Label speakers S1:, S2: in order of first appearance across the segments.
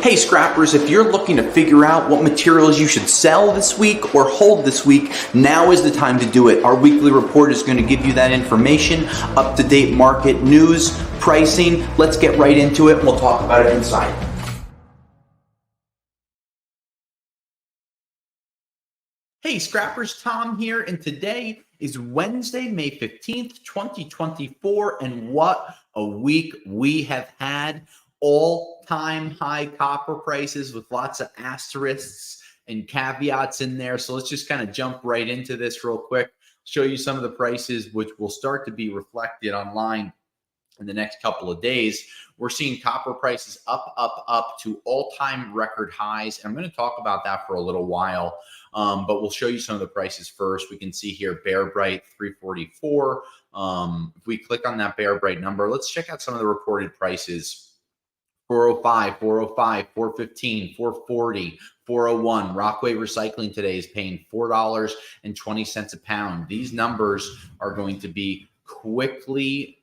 S1: Hey scrappers, if you're looking to figure out what materials you should sell this week or hold this week, now is the time to do it. Our weekly report is going to give you that information, up-to-date market news, pricing. Let's get right into it and we'll talk about it inside. Hey scrappers, Tom here, and today is Wednesday, May 15th, 2024, and what a week we have had. All-time high copper prices with lots of asterisks and caveats in there. So let's just kind of jump right into this real quick, show you some of the prices which will start to be reflected online in the next couple of days. We're seeing copper prices up to all-time record highs. And I'm going to talk about that for a little while, but we'll show you some of the prices first. We can see here Bear Bright 344. If we click on that Bear Bright number, let's check out some of the reported prices. 405, 405, 415, 440, 401. Rockaway Recycling today is paying $4.20 a pound. These numbers are going to be quickly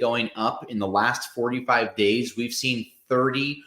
S1: going up. In the last 45 days, we've seen 31%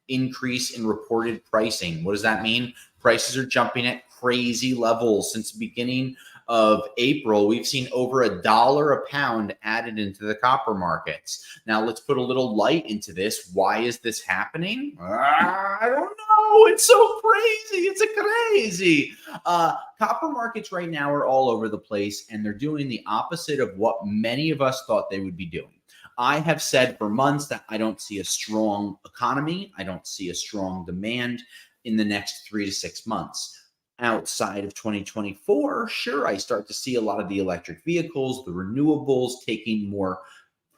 S1: increase in reported pricing. What does that mean? Prices are jumping at crazy levels. Since the beginning of April, we've seen over $1 a pound added into the copper markets. Now let's put a little light into this. Why is this happening? I don't know. It's so crazy. It's crazy. Copper markets right now are all over the place, and they're doing the opposite of what many of us thought they would be doing. I have said for months that I don't see a strong economy. I don't see a strong demand in the next 3 to 6 months. Outside of 2024, sure, I start to see a lot of the electric vehicles, the renewables taking more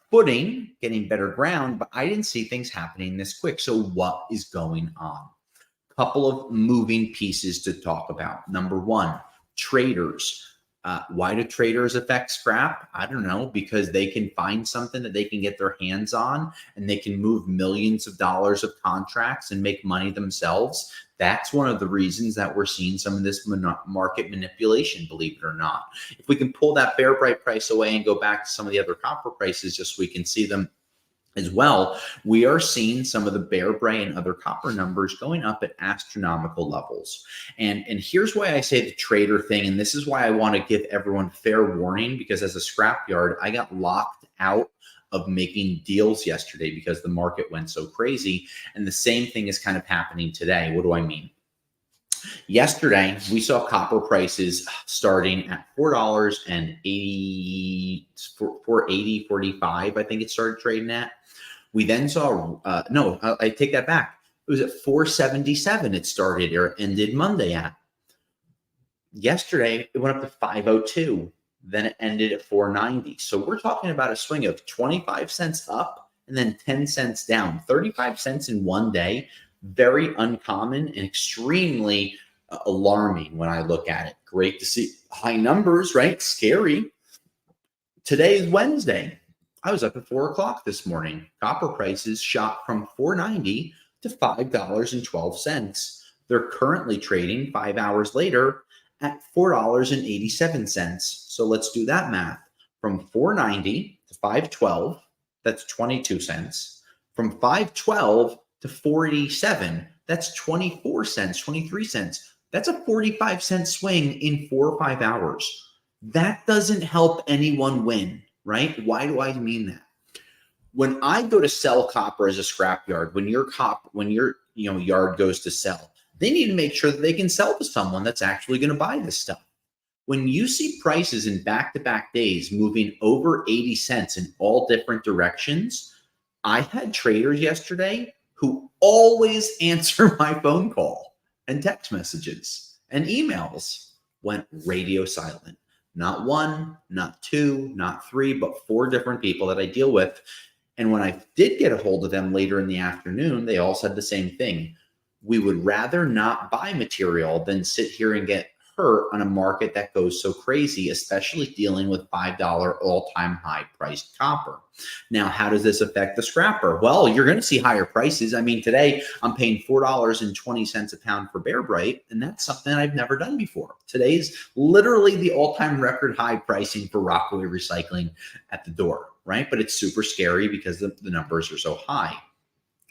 S1: footing, getting better ground, but I didn't see things happening this quick. So what is going on? Couple of moving pieces to talk about. Number one, traders. Why do traders affect scrap? I don't know, because they can find something that they can get their hands on and they can move millions of dollars of contracts and make money themselves. That's one of the reasons that we're seeing some of this market manipulation, believe it or not. If we can pull that Bear Bright price away and go back to some of the other copper prices just so we can see them as well, we are seeing some of the Bear Bright and other copper numbers going up at astronomical levels. And here's why I say the trader thing, and this is why I want to give everyone fair warning, because as a scrapyard, I got locked out of making deals yesterday because the market went so crazy. And the same thing is kind of happening today. What do I mean? Yesterday, we saw copper prices starting at $4.80, $4.80, $4.45, I think it started trading at. We then saw, I take that back. It was at $4.77 it started or ended Monday at. Yesterday, it went up to $5.02. Then it ended at $4.90. So we're talking about a swing of 25 cents up and then 10 cents down. 35 cents in one day. Very uncommon and extremely alarming when I look at it. Great to see high numbers, right? Scary. Today is Wednesday. I was up at 4 o'clock this morning. Copper prices shot from $4.90 to $5.12. They're currently trading 5 hours later at $4.87. So let's do that math. From $4.90 to $5.12, that's 22 cents. From $5.12 to $4.87, that's 24 cents, 23 cents. That's a 45-cent swing in 4 or 5 hours. That doesn't help anyone win, right? Why do I mean that? When I go to sell copper as a scrapyard, when your yard goes to sell, they need to make sure that they can sell to someone that's actually going to buy this stuff. When you see prices in back-to-back days moving over 80 cents in all different directions, I had traders yesterday who always answer my phone call and text messages and emails went radio silent. Not one, not two, not three, but 4 different people that I deal with. And when I did get a hold of them later in the afternoon, they all said the same thing. We would rather not buy material than sit here and get hurt on a market that goes so crazy, especially dealing with $5 all-time high priced copper. Now, how does this affect the scrapper? Well, you're going to see higher prices. I mean, today I'm paying $4.20 a pound for Bear Bright, and that's something I've never done before. Today's literally the all-time record high pricing for Rockaway Recycling at the door, right? But it's super scary because the numbers are so high.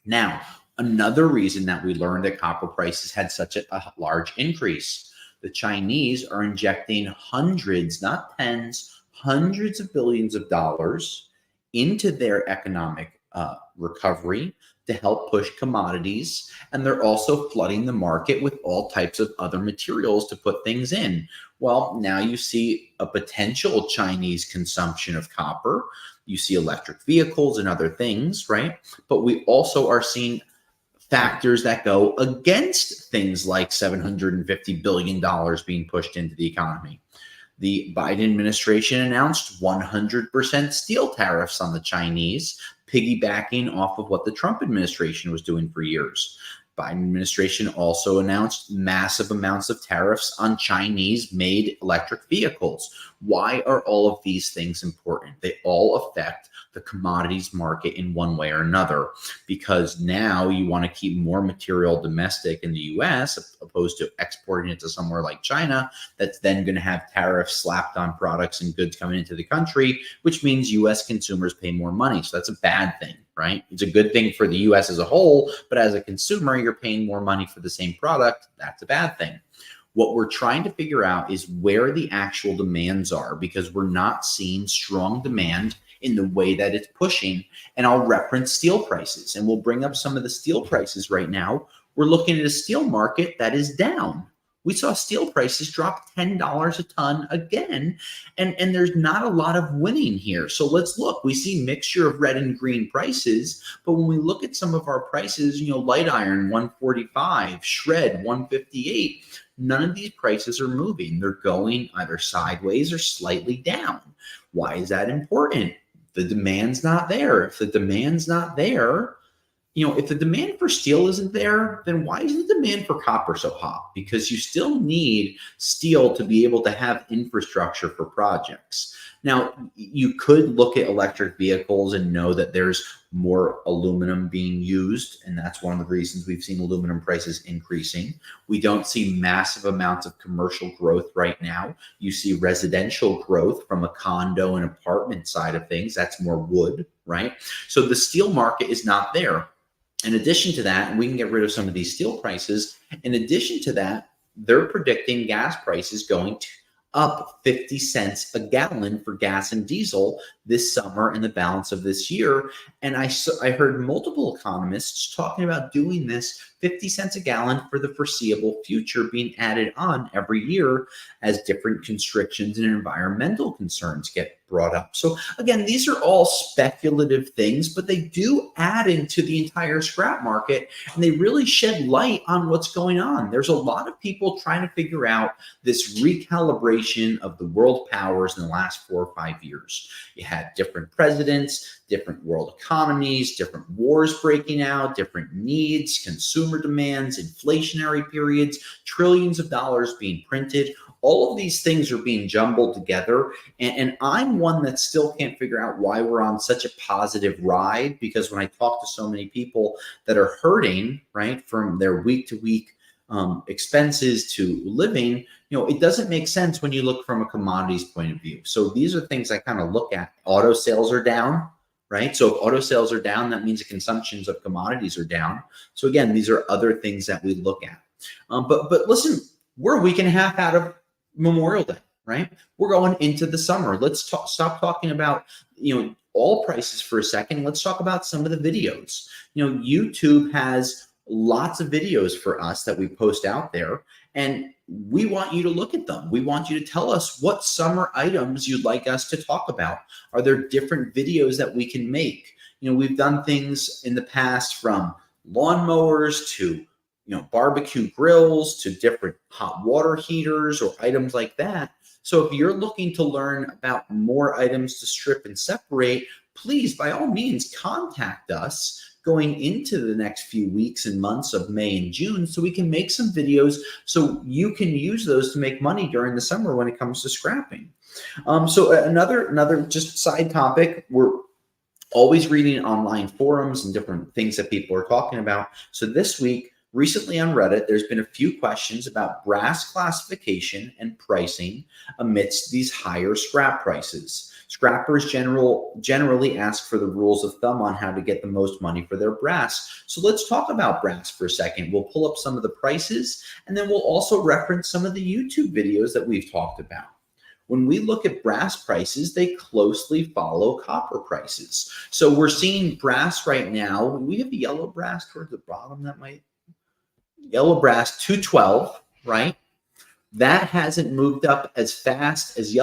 S1: Now, Another reason that we learned that copper prices had such a large increase, the Chinese are injecting hundreds, not tens, hundreds of billions of dollars into their economic recovery to help push commodities. And they're also flooding the market with all types of other materials to put things in. Well, now you see a potential Chinese consumption of copper. You see electric vehicles and other things, right? But we also are seeing factors that go against things like $750 billion being pushed into the economy. The Biden administration announced 100% steel tariffs on the Chinese, piggybacking off of what the Trump administration was doing for years. Biden administration also announced massive amounts of tariffs on Chinese-made electric vehicles. Why are all of these things important? They all affect the commodities market in one way or another, because now you want to keep more material domestic in the US opposed to exporting it to somewhere like China that's then going to have tariffs slapped on products and goods coming into the country, which means US consumers pay more money. So that's a bad thing, right? It's a good thing for the US as a whole, but as a consumer, you're paying more money for the same product. That's a bad thing. What we're trying to figure out is where the actual demands are, because we're not seeing strong demand in the way that it's pushing. And I'll reference steel prices, and we'll bring up some of the steel prices right now. We're looking at a steel market that is down. We saw steel prices drop $10 a ton again, and there's not a lot of winning here. So let's look. We see mixture of red and green prices, but when we look at some of our prices, light iron 145, shred 158, none of these prices are moving. They're going either sideways or slightly down. Why is that important? The demand's not there. If the demand's not there, if the demand for steel isn't there, then why is the demand for copper so hot? Because you still need steel to be able to have infrastructure for projects. Now, you could look at electric vehicles and know that there's more aluminum being used, and that's one of the reasons we've seen aluminum prices increasing. We don't see massive amounts of commercial growth right now. You see residential growth from a condo and apartment side of things. That's more wood, right? So the steel market is not there. In addition to that, we can get rid of some of these steel prices. In addition to that, they're predicting gas prices going up 50 cents a gallon for gas and diesel this summer and the balance of this year. And I heard multiple economists talking about doing this 50 cents a gallon for the foreseeable future, being added on every year as different constrictions and environmental concerns get brought up. So again, these are all speculative things, but they do add into the entire scrap market, and they really shed light on what's going on. There's a lot of people trying to figure out this recalibration of the world powers in the last 4 or 5 years. You had different presidents, different world economies, different wars breaking out, different needs, consumer demands, inflationary periods, trillions of dollars being printed. All of these things are being jumbled together. And I'm one that still can't figure out why we're on such a positive ride, because when I talk to so many people that are hurting, right, from their week to week expenses to living, it doesn't make sense when you look from a commodities point of view. So these are things I kind of look at. Auto sales are down, right? So if auto sales are down, that means the consumptions of commodities are down. So again, these are other things that we look at. But listen, we're a week and a half out of Memorial Day, right? We're going into the summer. Let's stop talking about, all prices for a second. Let's talk about some of the videos. YouTube has lots of videos for us that we post out there, and we want you to look at them. We want you to tell us what summer items you'd like us to talk about. Are there different videos that we can make? We've done things in the past, from lawnmowers to barbecue grills to different hot water heaters or items like that. So if you're looking to learn about more items to strip and separate, please, by all means, contact us going into the next few weeks and months of May and June, so we can make some videos so you can use those to make money during the summer when it comes to scrapping. So another just side topic, we're always reading online forums and different things that people are talking about. So this week, recently on Reddit, there's been a few questions about brass classification and pricing amidst these higher scrap prices. Scrappers generally ask for the rules of thumb on how to get the most money for their brass. So let's talk about brass for a second. We'll pull up some of the prices, and then we'll also reference some of the YouTube videos that we've talked about. When we look at brass prices, they closely follow copper prices. So we're seeing brass right now. We have the yellow brass towards the bottom. That might yellow brass 212, right? That hasn't moved up as fast as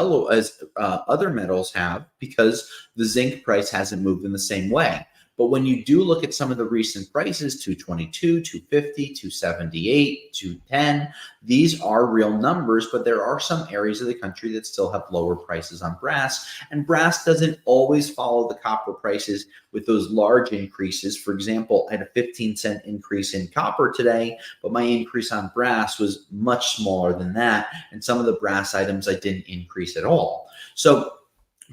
S1: other metals have because the zinc price hasn't moved in the same way. But when you do look at some of the recent prices, 222, 250, 278, 210, these are real numbers, but there are some areas of the country that still have lower prices on brass. And brass doesn't always follow the copper prices with those large increases. For example, I had a 15-cent increase in copper today, but my increase on brass was much smaller than that. And some of the brass items I didn't increase at all. So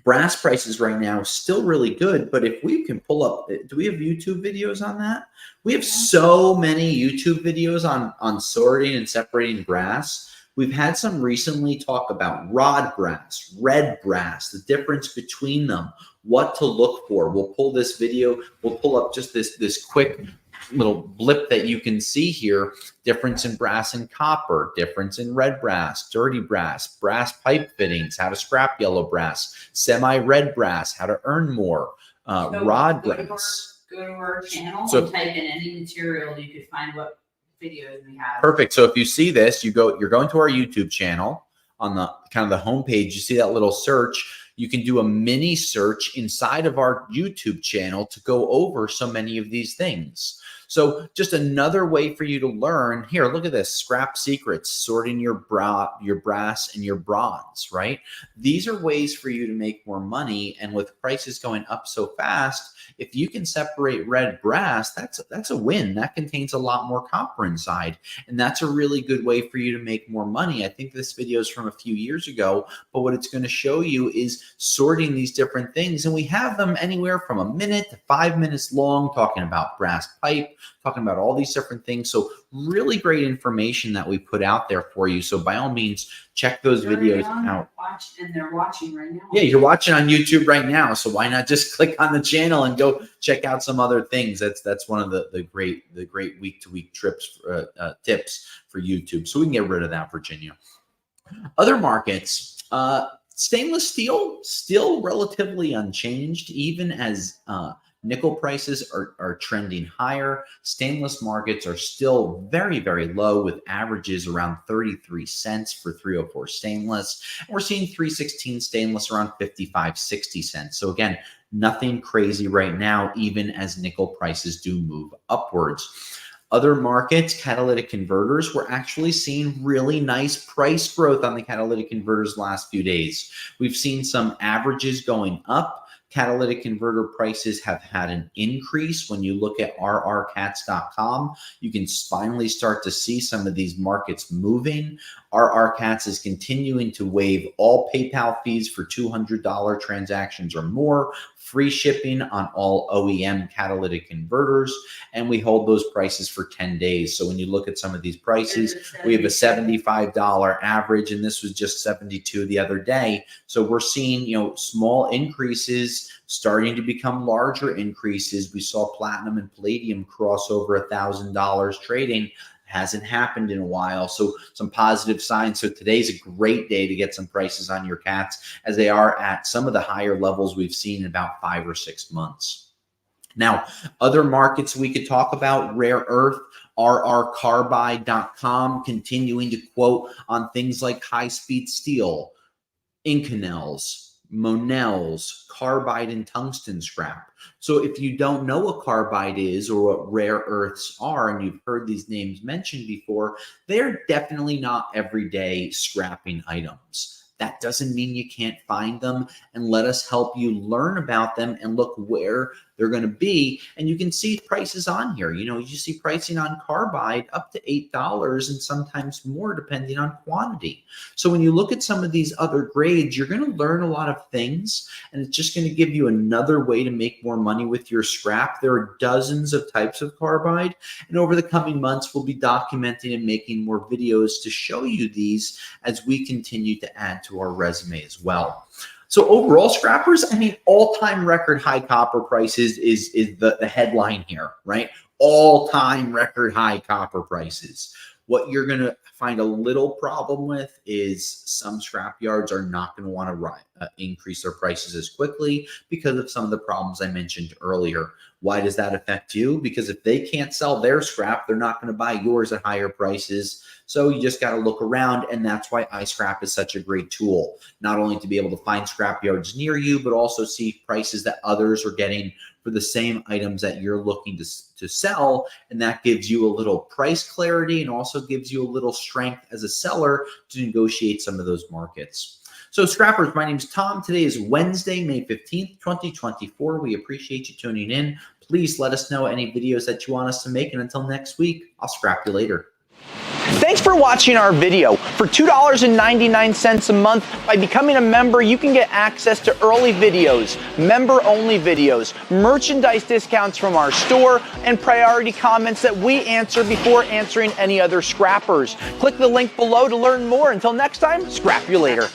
S1: brass prices right now still really good, but if we can pull up, do we have YouTube videos on that? We have so many YouTube videos on sorting and separating brass. We've had some recently talk about rod brass, red brass, the difference between them, what to look for. We'll pull this video, we'll pull up just this quick little blip that you can see here, difference in brass and copper, difference in red brass, dirty brass, brass pipe fittings, how to scrap yellow brass, semi-red brass, how to earn more, rod brass.
S2: Go to our channel and type in any material, you could find what videos we have.
S1: Perfect. So if you see this, you're going to our YouTube channel on the kind of the homepage, you see that little search. You can do a mini search inside of our YouTube channel to go over so many of these things. So just another way for you to learn. Here, look at this, scrap secrets, sorting your brass and your bronze, right? These are ways for you to make more money. And with prices going up so fast, if you can separate red brass, that's a win. That contains a lot more copper inside. And that's a really good way for you to make more money. I think this video is from a few years ago, but what it's going to show you is sorting these different things. And we have them anywhere from a minute to 5 minutes long, talking about brass pipe, talking about all these different things. So really great information that we put out there for you. So by all means, check those videos out.
S2: And they're watching right now.
S1: Yeah, you're watching on YouTube right now. So why not just click on the channel and go check out some other things? That's one of the great week-to-week tips for YouTube. So we can get rid of that, Virginia. Other markets, stainless steel, still relatively unchanged, even as nickel prices are trending higher. Stainless markets are still very, very low, with averages around 33 cents for 304 stainless. And we're seeing 316 stainless around 55, 60 cents. So again, nothing crazy right now, even as nickel prices do move upwards. Other markets, catalytic converters, we're actually seeing really nice price growth on the catalytic converters last few days. We've seen some averages going up. Catalytic converter prices have had an increase. When you look at rrcats.com, you can finally start to see some of these markets moving. RRCats is continuing to waive all PayPal fees for $200 transactions or more, free shipping on all OEM catalytic converters, and we hold those prices for 10 days. So when you look at some of these prices, we have a $75 average, and this was just $72 the other day. So we're seeing, small increases starting to become larger increases. We saw platinum and palladium cross over $1,000 trading. Hasn't happened in a while. So some positive signs. So today's a great day to get some prices on your cats, as they are at some of the higher levels we've seen in about 5 or 6 months. Now, other markets we could talk about, rare earth, rrcarbide.com continuing to quote on things like high-speed steel, Inconels, Monels, carbide and tungsten scrap. So if you don't know what carbide is or what rare earths are, and you've heard these names mentioned before, they're definitely not everyday scrapping items. That doesn't mean you can't find them, and let us help you learn about them and look where they're going to be. And you can see prices on here. You see pricing on carbide up to $8 and sometimes more depending on quantity. So when you look at some of these other grades, you're going to learn a lot of things, and it's just going to give you another way to make more money with your scrap. There are dozens of types of carbide, and over the coming months, we'll be documenting and making more videos to show you these as we continue to add to our resume as well. So overall, scrappers, I mean, all-time record high copper prices is the headline here, right? All-time record high copper prices. What you're going to find a little problem with is some scrap yards are not going to want to increase their prices as quickly because of some of the problems I mentioned earlier. Why does that affect you? Because if they can't sell their scrap, they're not going to buy yours at higher prices. So you just got to look around, and that's why iScrap is such a great tool, not only to be able to find scrap yards near you, but also see prices that others are getting for the same items that you're looking to sell. And that gives you a little price clarity and also gives you a little strength as a seller to negotiate some of those markets. So scrappers, my name is Tom. Today is Wednesday, May 15th, 2024. We appreciate you tuning in. Please let us know any videos that you want us to make. And until next week, I'll scrap you later.
S3: Thanks for watching our video. For $2.99 a month, by becoming a member, you can get access to early videos, member-only videos, merchandise discounts from our store, and priority comments that we answer before answering any other scrappers. Click the link below to learn more. Until next time, scrap you later.